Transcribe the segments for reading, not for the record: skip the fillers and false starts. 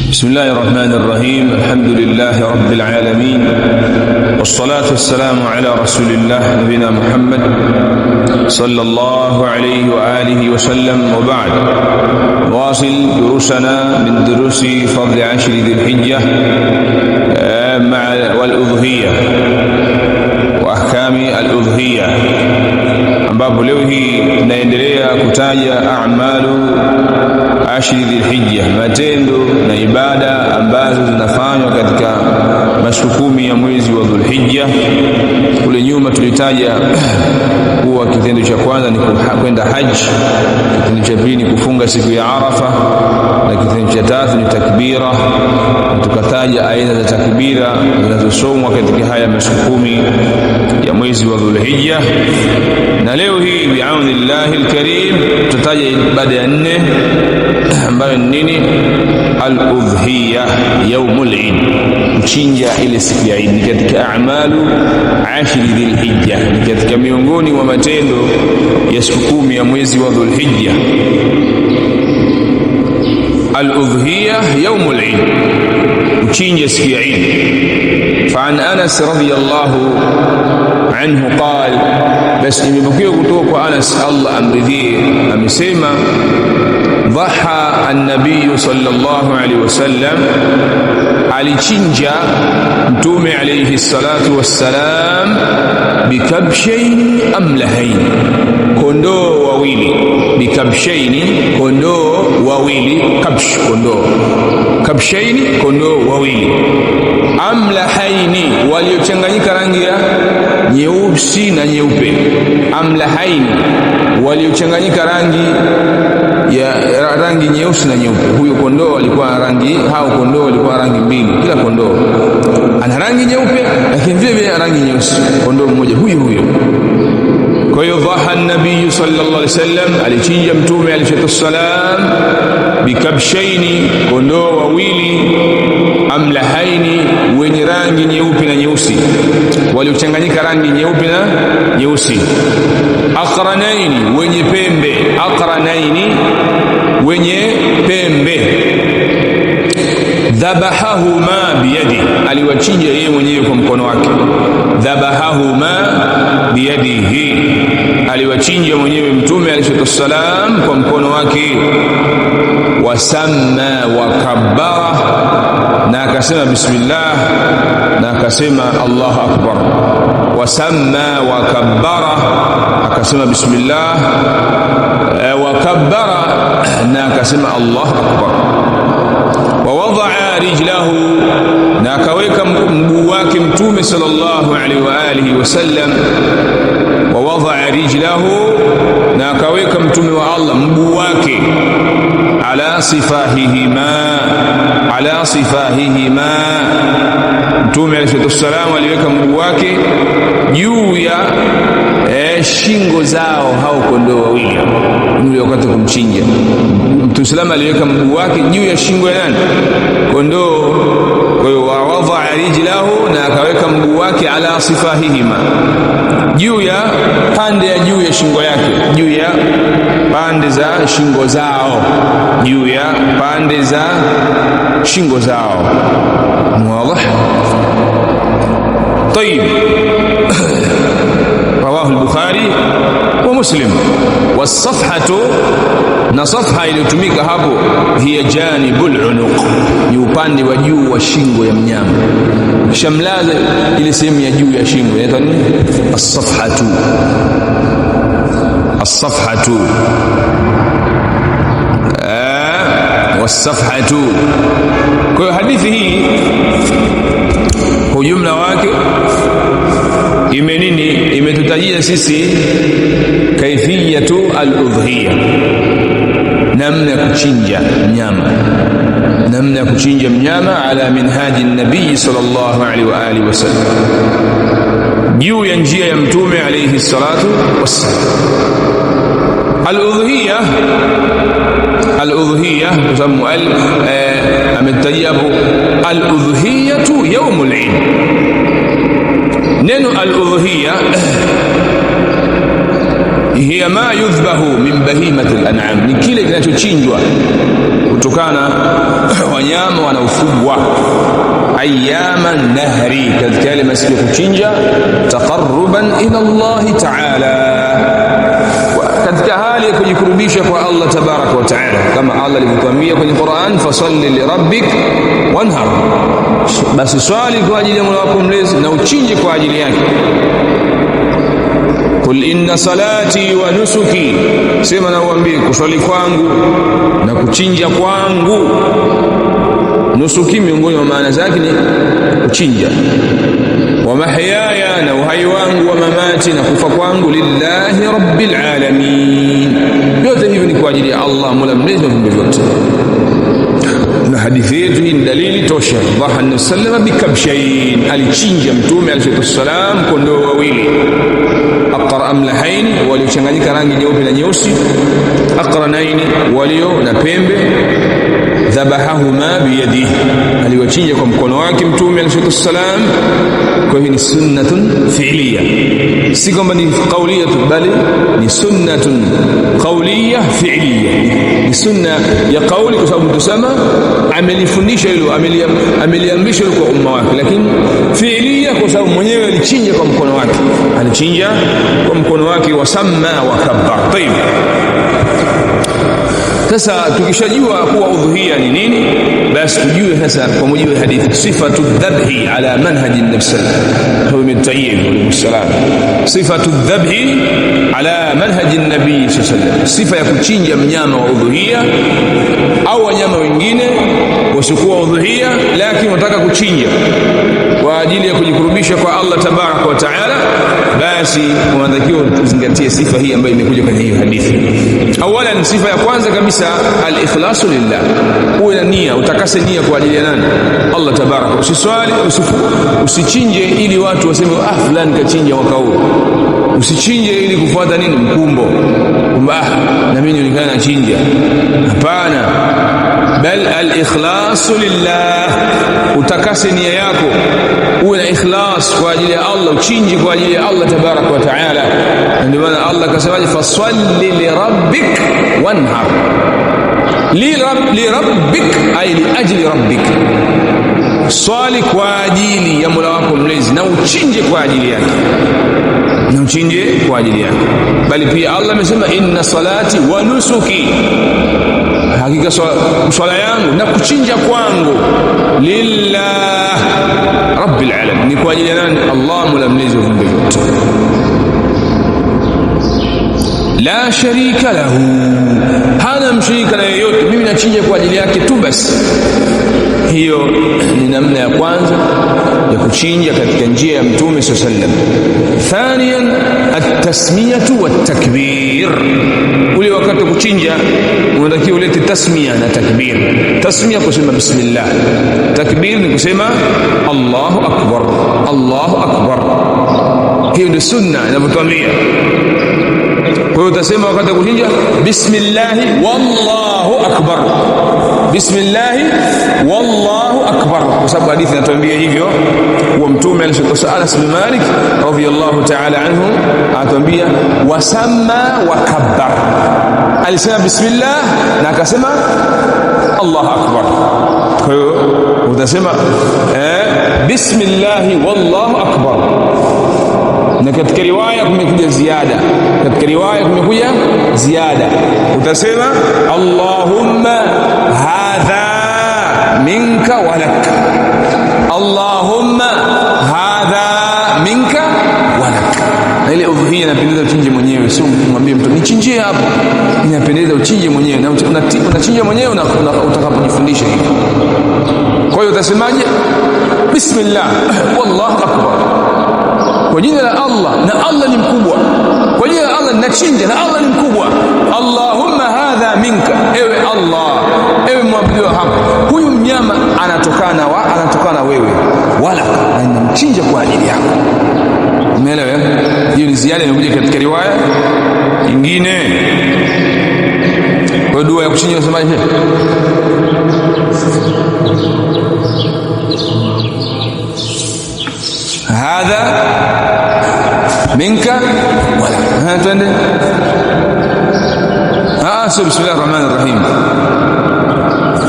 بسم الله الرحمن الرحيم. الحمد لله رب العالمين، والصلاة والسلام على رسول الله نبينا محمد صلى الله عليه وآله وسلم، وبعد. واصل دروسنا من دروس فضل عشر ذي الحجة والأضحية وأحكام الأضحية، ambapo leo hii tunaendelea kutaja a'malu ashri dhilhijja, matendo na ibada ambazo zinafanywa katika masiku 10 ya mwezi wa Dhulhijja. Kule nyuma tulitaja kuwa kitendo cha kwanza ni kwenda haji, kitendo cha pili ni kufunga siku ya Arafa, na kitendo cha tatu ni takbira. Tukataja aina za takbira zinazosomwa katika haya masiku 10 ya mwezi wa Dhulhijja, na leo hii bi'aunillahi alkarim tutataja ibada ya 4 ambayo ni nini? Al-udhiya, yaumul Eid, kuchinja ile siku ya Eid. Ni katika a'malu ashri dhilhijja, ni katika miongoni mwa matendo ya siku 10 ya mwezi wa Dhulhijja. Al-udhiya yaumul Eid, kuchinja siku ya Eid. فعن أنس رضي الله عنه قال، بس imepokewa kutoka kwa Anas, Allah amridhie, amesema ضحى النبي صلى الله عليه وسلم, alichinja mtume alayhi salatu wassalam bikabshaini amlahaini, kondoo wawili. Bikabshaini, kondoo wawili. Kabsh, kondoo. Kabshaini, kondoo wawili. Amlahaini, waliochanganyika rangi ya nyeusi na nyeupe. Amlahaini, waliochanganyika rangi nyeusi na nyeupe. Huyo kondoo alikuwa rangi, hao kondoo walikuwa rangi mbili. Kila kondoo ana rangi nyeupe, lakini vile vile ana rangi nyeusi. Kondoo mmoja huyo. Kwa hiyo dhaha an-nabii sallallahu alaihi wasallam, alichinja mtume alayhi salam bikabshaini, kondoo wawili. Amlahaini, wenye rangi nyeupe na nyeusi, waliochanganyika rangi nyeupe na nyeusi. Aqranaini, wenye pembe. Aqranaini, wenye pembe. Dhabahahuma biyadi, aliwachinja yeye mwenyewe kwa mkono wake. Dhabahahuma biyadihi, aliwachinja mwenyewe mtume alayhi salam kwa mkono wake. Wasamma wa kabbara, na akasema bismillah, na akasema Allahu akbar. Wasamma wa kabbara, akasema bismillah wa kabbara, na akasema Allahu akbar. Wa wadaa rijlahu, na akaweka mguu wake mtume sallallahu alaihi wa alihi wasallam. Wa wadaa rijlahu, na akaweka mtume wa Allah mguu wake ala sifahihima, ala sifahihima. Mtume alayhi salam aliweka mguu wake juu ya shingo zao hao kondoo wawili mle wakati kumchinja. Mtume sallam aliweka mguu wake juu ya shingo ya nani? Kondoo. Kwa hiyo wawadha rijlahu, na akaweka mguu wake ala sifahihima, juu ya pande ya juu ya shingo yake, juu ya pande za shingo zao, juu ya pande za shingo zao. Wazi? طيب. رواه البخاري ومسلم. والصفحة, na safha iliyotumika hapo, hiya janibul unuq, ni upande wa juu wa shingo ya mnyama. Kishamlaza ile sehemu ya juu ya shingo inaitwa nini? As-safhatu. As-safhatu, was-safhatu. Kwa hiyo hadithi hii kwa ujumla wake imetutajia sisi kaifiyatu al-udhiya, namna ya kuchinja mnyama, namna ya kuchinja mnyama ala minhaji nabii sallallahu alaihi wa alihi wasallam, juu ya njia ya mtume alayhi salatu wassalam. Al-udhiya, al-udhiya tusamu ametajabu al-udhiyatu yaumul Eid. Neno al-udhiya hiya ma yudhbahu min bahimati al-an'am, ni kile kinachochinjwa kutokana wanyama wanaofugwa ayyama nahri, katika yale masiku ya kuchinja taqarruban ila Allah ta'ala, katika hali ya kujikurubisha kwa Allah tabaraka wa taala, kama Allah alivyotuambia kwenye Qur'an, fasalli lirabbik wanhar, basi swali kwa ajili ya Mola wako mlezi na uchinje kwa ajili yake. Qul inna salati wa nusuki, sema na uambie kuswali kwangu na kuchinja kwangu. Nusuki miongoni mwa maana zake ni kuchinja. Wa mahyaya, na uhai wangu, wa mamati, na kufa kwangu, lillahi rabbil alamin, yote hivi ni kwa ajili ya Allah Mola mlezi wa viumbe vyote. Na hadithi yetu hii ni dalili tosha. Dhaha an-nabi sallama bikabshain, alichinja mtume alayhi salam kondoo wawili, amlahaini, waliochanganyika rangi nyeupe na nyeusi, aqranaini, walio na pembe, dhabahahuma biyadihi, aliwachinja kwa mkono wake mtume alayhi salam. Kwa hiyo ni sunnatun fi'liya, si kwamba ni qawliya bali ni sunnatun qawliya fi'liya, ni sunna ya qawli, kwa sababu tusema amelifundisha hilo, ameliamrisha hilo kwa umma wake, lakini fi'liya kwa sababu mwenyewe alichinja kwa mkono wake, alichinja kwa mkono wake. Wasamma wa kabbar. Tayeb, sasa tukishajua kuwa udhuhia ni nini, basi tujue sasa kwa mujibu wa hadithi sifatu dhabhi ala manhaji an-nabi sallallahu alayhi wasallam, sifatu dhabhi ala manhaji an-nabi sallallahu alayhi wasallam, sifa ya kuchinja mnyama wa udhuhia au wanyama wengine wasiokuwa udhuhia, lakini wataka kuchinja kwa ajili ya kujikurubisha kwa Allah tabaraka wa taala, basi unatakiwa kuzingatia sifa hii ambayo imekuja kwenye hiyo hadithi. Awalan, sifa ya kwanza kabisa al-ikhlasu lillah, uwe na nia, utakase nia kwa ajili ya nani? Allah tabaraka. Usiswali, usichinje ili watu waseme fulani kachinja mwaka huu. Usichinje ili kufuata nini? Mkumbo, kwamba na mimi nionekana nachinja. Hapana, bal al-ikhlasu lillah, utakase nia yako, uwe na ikhlas kwa ajili ya Allah, uchinje kwa ajili ya Allah tabaraka wa taala. Ndio maana Allah akasema fasalli lirabbik wanhar, lirabbik ay li ajli rabbik, swali kwa ajili ya Mola wako mlezi na uchinje kwa ajili yake, na uchinje kwa ajili yake. Bali pia Allah amesema inna salati wa nusuki, hakika swala yangu na kuchinja kwangu, lillah rabbil alamin, ni kwa ajili ya nani? Allah Mola mlezi wa viumbe vyote, la sharika lahu, hana mshirika na yeyote, mimi nachinja kwa ajili yake tu basi. Hiyo ni namna ya kwanza ya kuchinja katika njia ya mtume sallallahu alayhi wasallam. Thaniyan, at-tasmiyatu wat-takbir, ule wakati wa kuchinja unatakiwa ulete tasmiya na takbir. Tasmiya kusema bismillah, takbir ni kusema Allahu akbar, Allahu akbar. Hiyo ndio sunna inavyotuambia. Kwa hiyo utasema wakati wa kuchinja bismillah wallahu akbar, bismillah wallahu akbar, kwa sababu hadithi inatuambia hivyo. Wa mtume alisema Anas bin Malik radhiyallahu ta'ala anhu anatuambia wasamma wa kabbar, alisema bismillah na akasema Allahu akbar. Kwa hiyo utasema bismillah wallahu akbar. Na katika riwaya kumekuja ziada, utasema Allahumma hadha minka walak, Allahumma hadha minka walak. Na ile udhuhia inapendeza uchinje mwenyewe, sio kumwambia mtu nichinjie hapo, inapendeza uchinje mwenyewe, na unachinja mwenyewe utakapojifundisha hivi. Kwa hiyo utasemaje? Bismillah wallahu akbar, kwa jina la Allah, na Allah ni mkubwa, kwa jina la Allah ninachinja, na Allah ni mkubwa. Allahumma hadha minka, ewe Allah, ewe mwabudiwa hapa, huyu mnyama anatokana wewe, wala na ninamchinja kwa ajili yako. Umeelewa? Hiyo ni ziada imekuja katika riwaya nyingine. Kwa dua ya kuchinja unasemaje? hadha minka wala, twende sio bismillahir rahmanir rahim.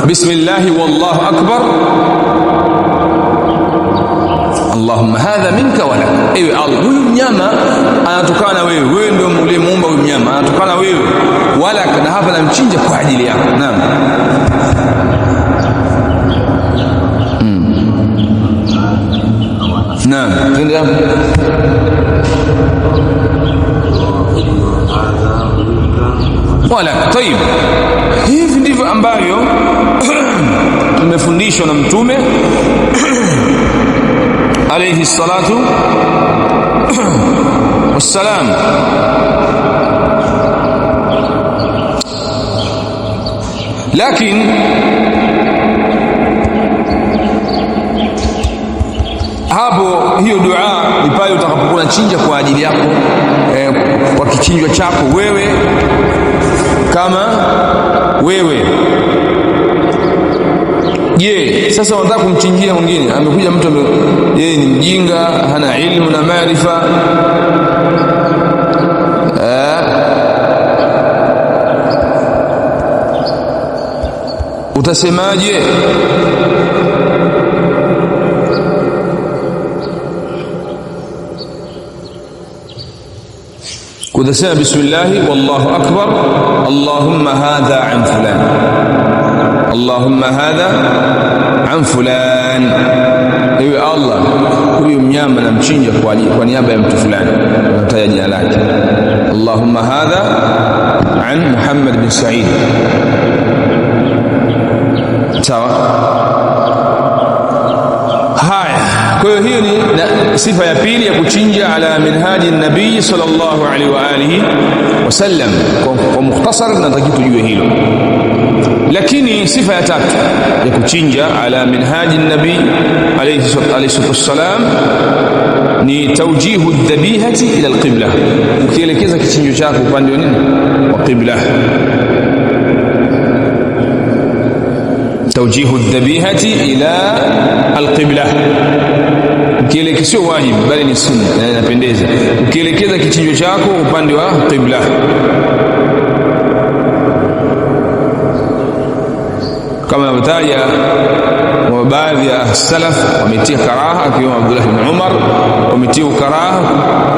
Bismillah wallahu akbar. Allahumma hadha minka wa lak. Ewe Allah, huyu mnyama anatokana na wewe. Wewe ndio uliyemuumba huyu mnyama, anatokana na wewe. Wala na hapa namchinja kwa ajili yako. Naam. Naam. Ndio. Wala طيب. Hivi ndivyo ambavyo tumefundishwa na Mtume alayhi salatu wassalam. Lakini hapo hiyo dua ni pale utakapokuwa chinja kwa ajili yako, kwa kichinjwa chako wewe kama wewe. Je, sasa unataka kumchinjia mwingine? Amekuja mtu yeye ni mjinga, hana ilmu na maarifa, utasemaje? Kutasema bismillah wallahu akbar, Allahumma hadha an fulan, Allahumma hadha an fulan. Ewe Allah, huyu mnyama namchinja kwa niaba ya mtu fulani, unataja jina lake. Allahumma hadha an Muhammad bin Sa'id. Sawa. Haya, kwa hiyo ni sifa ya pili ya kuchinja ala minhaji nabii sallallahu alaihi wa alihi wasallam. Kwa mukhtasar nataka tujue hilo. Lakini sifa ya tatu ya kuchinja ala minhaji nabii alayhi wasallam ni tawjihu dhabihati ila alqibla, ukielekeza kichinjo chako upande wa nini? Wa qibla. توجيه الذبيحة إلى القبلة. Ukielekeza, sio wajibu bali ni sunna na inapendeza, ukielekeza kichinjo chako upande wa qibla. Kama navyotaja baadhi ya salaf wametia karaha, akiwemo Abdullah ibn Umar, wametia karaha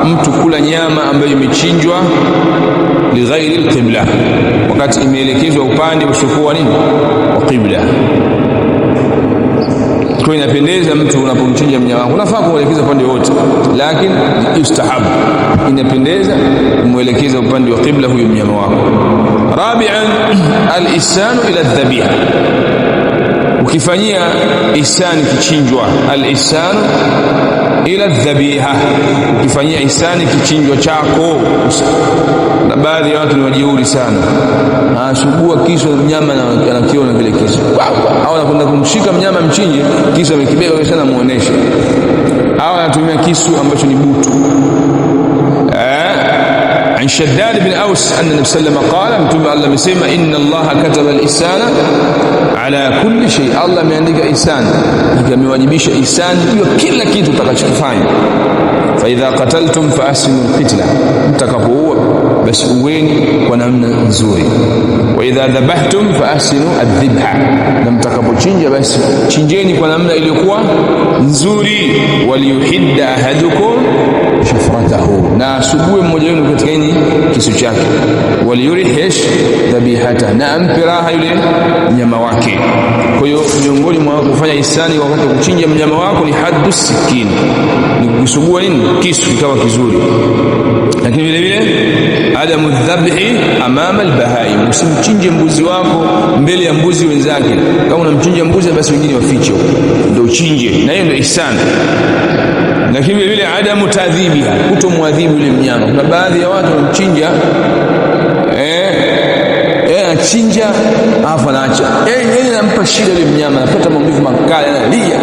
mtu kula nyama ambayo imechinjwa lighairi alqibla, wakati imeelekezwa upande usiokuwa nini? Wa qibla. Kwa inapendeza mtu unapomchinja mnyama wako unafaa kuelekeza upande wote, lakini yustahabu, inapendeza umuelekeza upande wa qibla huyo mnyama wako. Rabi'an al-ihsanu ila adh-dhabiha, ukifanyia ihsani kichinjwa, al-ihsanu ila adh-dhabiha, ukifanyia ihsani kichinjwa chako. Na baadhi ya watu ni wajeuri sana, anasugua kisu mnyama na anakiona vile kisu, au anakwenda kumshika mnyama mchinje, kisu amekibeba sana muoneshe, au anatumia kisu ambacho ni butu. عن شداد بن أوس أن النبي صلى الله عليه وسلم قال متوب الله مسيما إن الله كتب الإحسان على كل شيء. الله ameandika ihsan, amewajibisha ihsan hiyo kila kitu utakachokifanya. Fa idha qataltum fa ahsinu alqitla, mtakapoua basi uweni kwa namna nzuri. Wa idha dhabhtum fa ahsinu adh-dhibha, na mtakapochinja basi chinjeni kwa namna iliyokuwa nzuri. Waliyuhidda ahadukum shafratahu, na asugue mmoja wenu katika kisu chake. Waliyurihish dhabihata, na ampe raha yule mnyama wake. Kwa hiyo miongoni mwa kufanya ihsani wakati wa kuchinja mnyama wako ni haddu sikini, ni kusugua nini? Kisu kikawa kizuri. Lakini vile vile adamu dhabhi amama albahaim, usimchinje mbuzi wako mbele ya mbuzi wenzake. Kama unamchinja mbuzi basi wengine wafiche ndio uchinje, na hiyo ndio ihsani. Lakini vile vile adamu tadhibiha, kutomwadhibu yule mnyama. Kuna baadhi ya watu wanamchinja anachinja alafu anaacha, anampa shida yule mnyama, anapata maumivu makali, analia.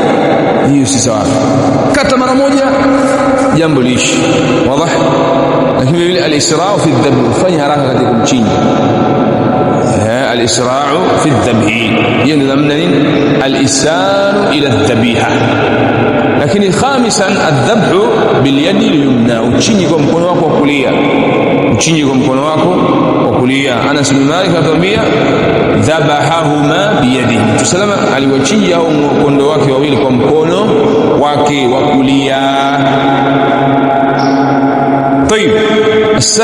Hiyo si sawa. Kata mara moja, jambo liishi. Wazi. Lakini vile al-isra'u fi adh-dhabh, fanya haraka katika kumchinja. Al-isra'u fi adh-dhabh, hiyo ndio namna nini? Al-ihsanu ila adh-dhabiha. Lakini khamisan adh-dhabhu bil yadi al-yumna, uchinje kwa mkono wako wa kulia. mchinje kwa mkono wako wa kulia. Anas bin Malik anatuambia dhabahahuma biyadihi, tusalama aliwachinja hao kondoo wake wawili kwa mkono wake wa kulia. طيب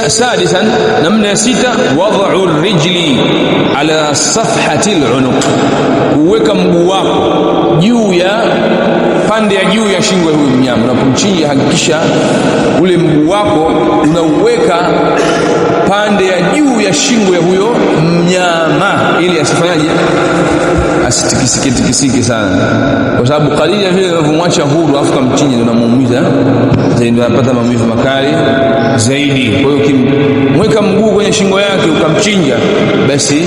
سادسا نمنا ستة وضع الرجل على صفحة العنق, kuweka mguu wako juu ya pande ya juu ya shingo ya huyu mnyama. Unapomchinja hakikisha ule mguu wako unauweka pande ya juu ya shingo ya huyo mnyama ili asifanyaje, asitikisike sana, kwa sababu kalili vile unavyomwacha huru afu kamchinja ndio unamuumiza zaidi, anapata maumivu makali zaidi. Kwa hiyo ukimweka mguu kwenye shingo yake ukamchinja, basi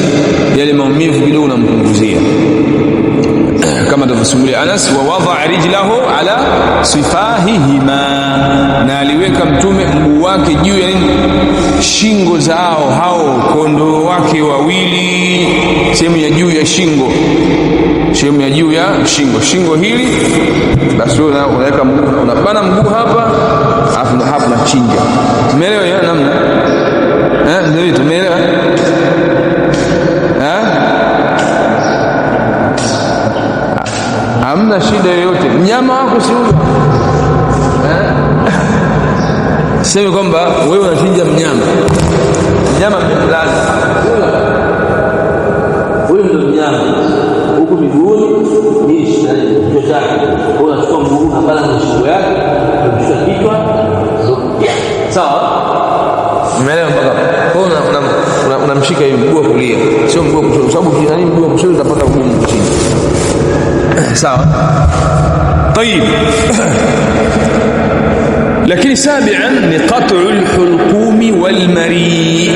yale maumivu kidogo unampunguzia, kama tulivyosimulia Anas, wa wada'a rijlahu ala sifahihima, na aliweka mtume mguu wake juu ya nini, shingo zao hao kondoo wake wawili, sehemu ya juu ya shingo, sehemu ya juu ya shingo hili. Basi unaweka mguu, unapana mguu hapa, afu hapa unachinja. Umeelewa ya namna ndio tumeelewa hamna shida yoyote. Mnyama wako si huyo, sema kwamba wewe unachinja mnyama mlala, wewe ndio mnyama huko miguuni ni kichwa chake, wewe unachukua mguu hapana na shingo yake, unachukua kichwa, sawa? Umeelewa mpaka hapo? Unamshika hiyo mguu wa kulia, sio mguu wa kushoto, sababu kinani mguu wa kushoto utapata ugumu kuchinja. sawa. طيب lakini sabian ni qat'ul hulqumi wal mari,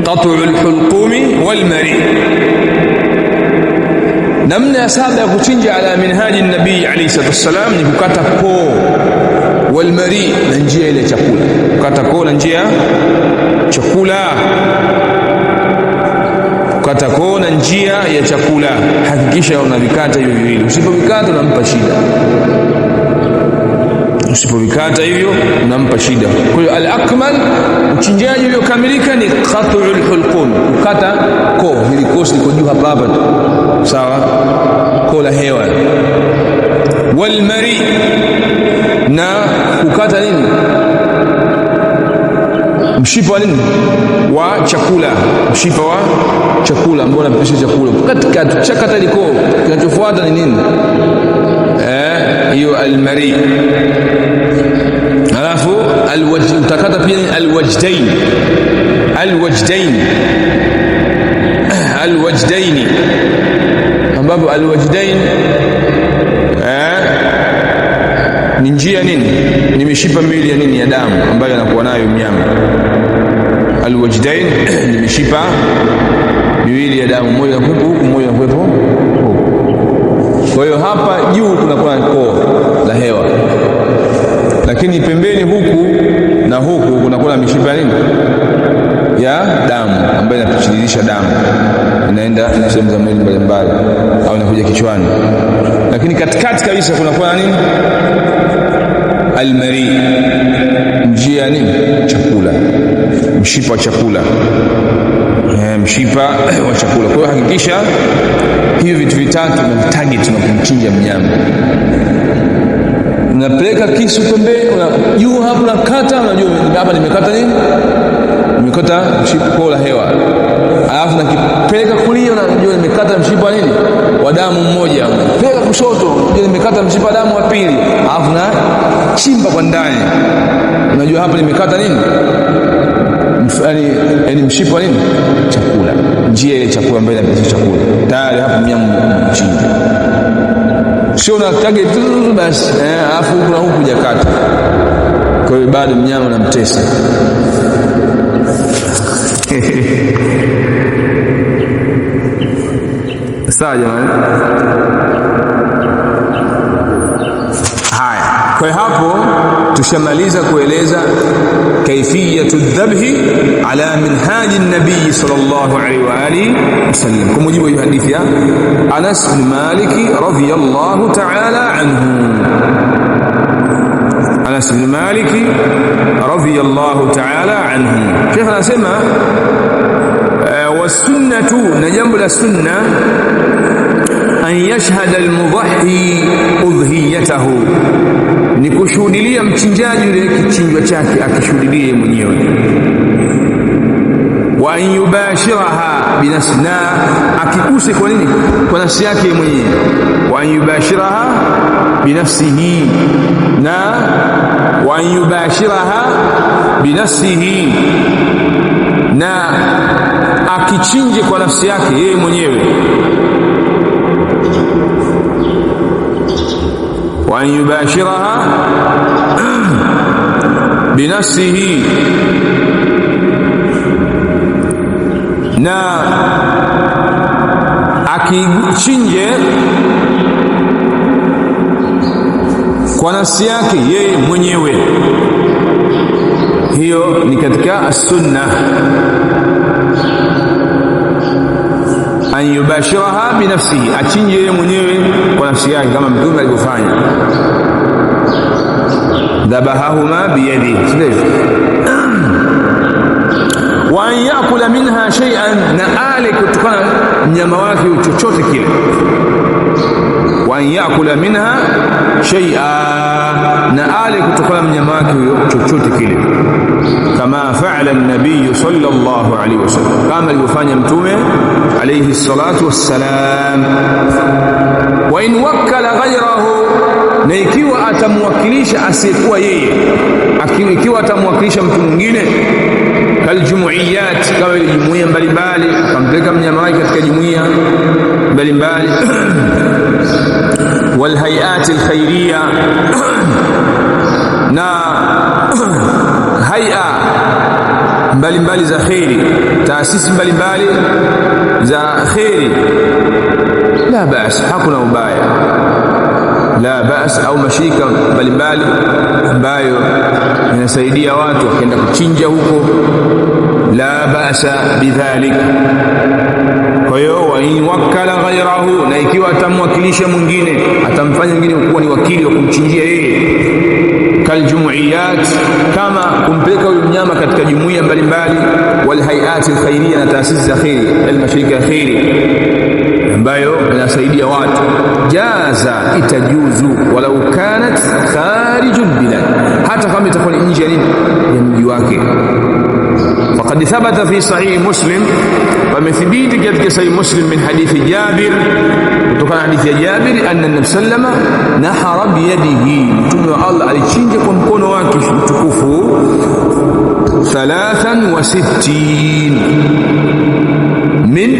qat'ul hulqumi wal mari. namna ya saba ya kuchinja ala minhaji nabii alayhi salatu wassalam ni kukata koo wal mari, na njia ile chakula, kukata koo na njia chakula, kukata koo na njia ya chakula. Hakikisha unavikata hivyo viwili, usipovikata unampa shida, usipovikata hivyo unampa shida. Kwa hiyo al-akmal, uchinjaji uliokamilika ni qat'ul hulqum, kukata koo, hili kosi liko juu hapa hapa, sawa, koo la hewa. Wal mari, na kukata nini, mshipa wa nini, wa chakula, mshipa wa chakula ambao unapitisha chakula katika chakata liko, kinachofuata ni nini? Hiyo al-mari. Alafu utakata pia al-wajdain, al-wajdain ambapo al-wajdain ni njia nini, ni mishipa mbili ya nini, ya damu ambayo anakuwa nayo mnyama. Al-wajdain ni mishipa miwili ya damu, moja inakuwepo huku, moja inakuwepo huku. Kwa hiyo hapa juu kunakuwa koo la hewa, lakini pembeni huku na huku kunakuwa mishipa nini, ya damu ambayo inapitililisha damu, inaenda sehemu za mwili mbalimbali au inakuja kichwani. Lakini katikati kabisa kunakuwa nini, al-mari, njia nini, chakula, mshipa wa chakula, mshipa wa chakula. Kwa hiyo hakikisha hivi vitu vitatu na target unapomchinja mnyama. Unapeleka kisu pembeni, juu hapo unakata, unajua hapa nimekata nini, nimekata mshipa koo la hewa. Alafu nakipeleka kulia, unajua nimekata mshipa nini, wa damu mmoja. Peleka kushoto, unajua nimekata mshipa damu wa pili. Alafu na chimba kwa ndani, unajua hapa nimekata nini, yani mshipa wa nini, chakula, njia ile chakula ambayo inapitisha chakula. Tayari hapo mnyama mchinja. Sio una target tu basi, alafu huku na huku hujakata. Kwa hiyo bado mnyama unamtesa. Sawa jamani. Haya, kwa hapo tushamaliza kueleza kaifiyatu dhabhi ala minhaji nabii sallallahu alaihi wa alihi wasallam, kwa mujibu wa hadithi ya Anas bin Malik radhiyallahu ta'ala anhu. Anas bin Malik radhiyallahu ta'ala anhu. Sheikh anasema wasunnatu, na jambo la sunna, an yashhada almudahhi udhiyatahu, ni kushuhudia mchinjaji yule kichinjwa chake, akishuhudia mwenyewe. Wa an yubashiraha binafsihi, akiguse kwa nini? Kwa nafsi yake mwenyewe. Wa an yubashiraha binafsihi, na wa an yubashiraha binafsihi, na akichinje kwa nafsi yake yeye mwenyewe. Wa an yubashiraha binafsihi, na akichinje kwa nafsi yake yeye mwenyewe. Hiyo ni katika sunna, an yubashiraha binafsihi, achinje yeye mwenyewe kwa nafsi yake kama Mtume alivyofanya. Dhabahahuma biyadihi, wa an yakula minha shay'an, na ale kutokana mnyama wake chochote kile. Wa an yakula minha shay'an, na ale kutokana mnyama wake chochote kile. Kama fa'ala an-nabiy sallallahu alayhi wasallam, kama alivyofanya Mtume alayhi salatu wassalam. Wa in wakkala ghayrahu, na ikiwa atamwakilisha asiyekuwa yeye, ikiwa atamwakilisha mtu mwingine, kaljumuiyat, kama ile jumuiya mbalimbali, akampeleka mnyama wake katika jumuiya mbalimbali, wal hay'at al khairiyya, na hay'a mbalimbali za khairi, taasisi mbalimbali za khairi, la ba'as, hakuna ubaya, la ba'as, au mashirika mbalimbali ambayo inasaidia watu wakaenda kuchinja huko, la ba'sa bidhalik. Kwa hiyo wa in wakkala ghayrahu, na ikiwa atamwakilisha mwingine, atamfanya mwingine kuwa ni wakili wa kumchinjia yeye, kaljumuiyat, kama kumpeleka huyo mnyama katika jumuiya mbalimbali, wal hay'at alkhairiyya, na taasisi za khairi, almashirika ya khairi ambayo inasaidia watu, jaza, itajuzu, walau kanat kharijul bilad, hata kama itakuwa nje ya mji wake. Faqad thabata fi sahih Muslim, wamethibiti katika sahih Muslim min hadithi Jabir, kutokana hadithi ya Jabir, anna Nabii sallama nahara biyadihi, Mtume wa Allah alichinja kwa mkono wake mtukufu 63 min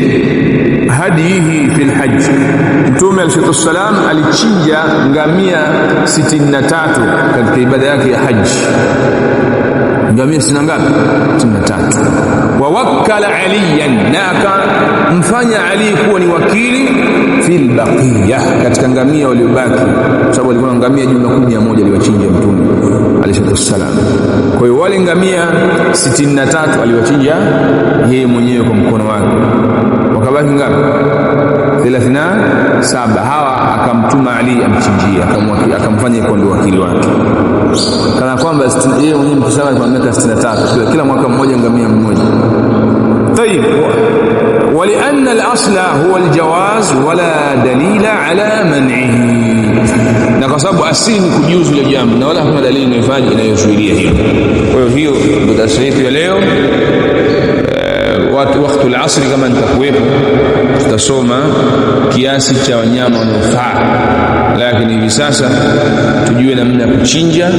hadihi fil hajj. Mtume alayhi salam alichinja ngamia 63 katika ibada yake ya haji. Ngamia sina ngapi? 63. Wa wakkala aliyan, na akamfanya Ali kuwa ni wakili fil baqiya, katika ngamia waliobaki, kwa sababu alikuwa na ngamia jumla 11 aliwachinja Mtume alayhi salam. Kwa hiyo wale ngamia 63 aliwachinja yeye mwenyewe kwa mkono wake, wakabaki ngapi? 37. Hawa akamtuma Ali amchinjie, akamfanya kuwa ndio wakili wake, kana kwamba yeye mwenyewe mkisema kwa miaka 63, kila mwaka mmoja ngamia mmoja. طيب, ولأن الأصل هو الجواز ولا دليل على منعه, na kwa sababu asili ni kujuzu ile jambo na wala hakuna dalili inayozuilia hilo. Kwa hiyo ndio darasa yetu ya leo. Wakati wa asri kama nitakuwepo, tutasoma kiasi cha wanyama wanaofaa, lakini hivi sasa tujue namna ya kuchinja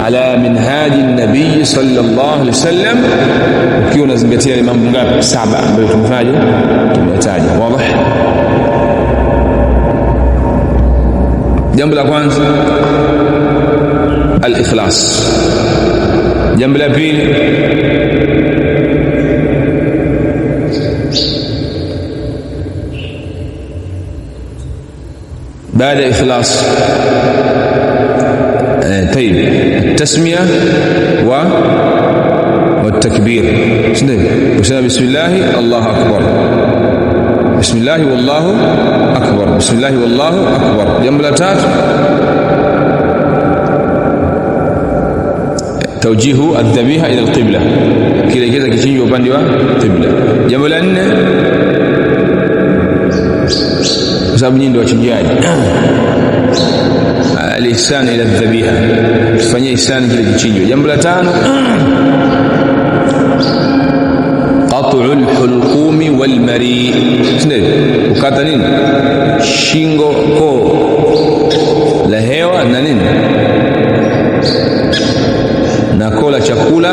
ala minhaji nabii sallallahu alaihi wasallam, ukiwa unazingatia ile mambo ngapi? 7 ambayo tumetaja. Wazi? Jambo la kwanza al-ikhlas. Jambo la pili بعد إخلاص طيب التسمية والتكبير. بسم الله الله أكبر، بسم الله والله أكبر، بسم الله والله أكبر. جنب الأتات tawjihu adh-dhabiha ila al-qibla, kielekeza kichinjwa upande wa qibla. Jambo la 4, kwa sababu nyinyi ndio wachinjaji, al-ihsan ila adh-dhabiha, tufanyie ihsan kile kichinjwa. Jambo la 5, qat'ul hulqumi wal mari, ukata nini, shingo koo la hewa na nini na kola chakula,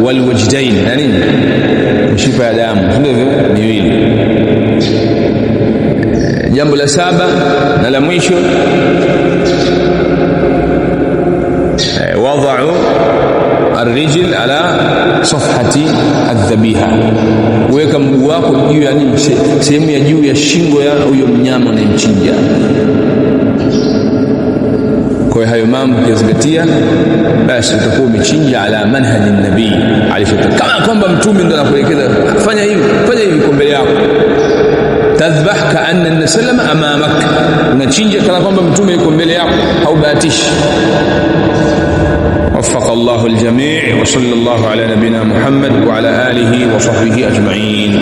wal wajdain na nini, mishipa ya damu ndivyo miwili. Jambo la 7 na la mwisho, wada'u الرجل على صفحة الذبيحة, weka mguu wako juu ya nini, sehemu ya juu ya shingo ya huyo mnyama unayemchinja. Kwa hayo mambo ukizingatia, basi utakuwa umechinja ala manhaji nabii alayhi salatu, kama kwamba mtume ndo anakuelekeza fanya hivi, fanya hivi kwa mbele yako. Tadhbah kaanna an sallama amamak, unachinja kana kwamba mtume yuko mbele yako, haubahatishi. وفق الله الجميع، وصلى الله على نبينا محمد وعلى آله وصحبه أجمعين.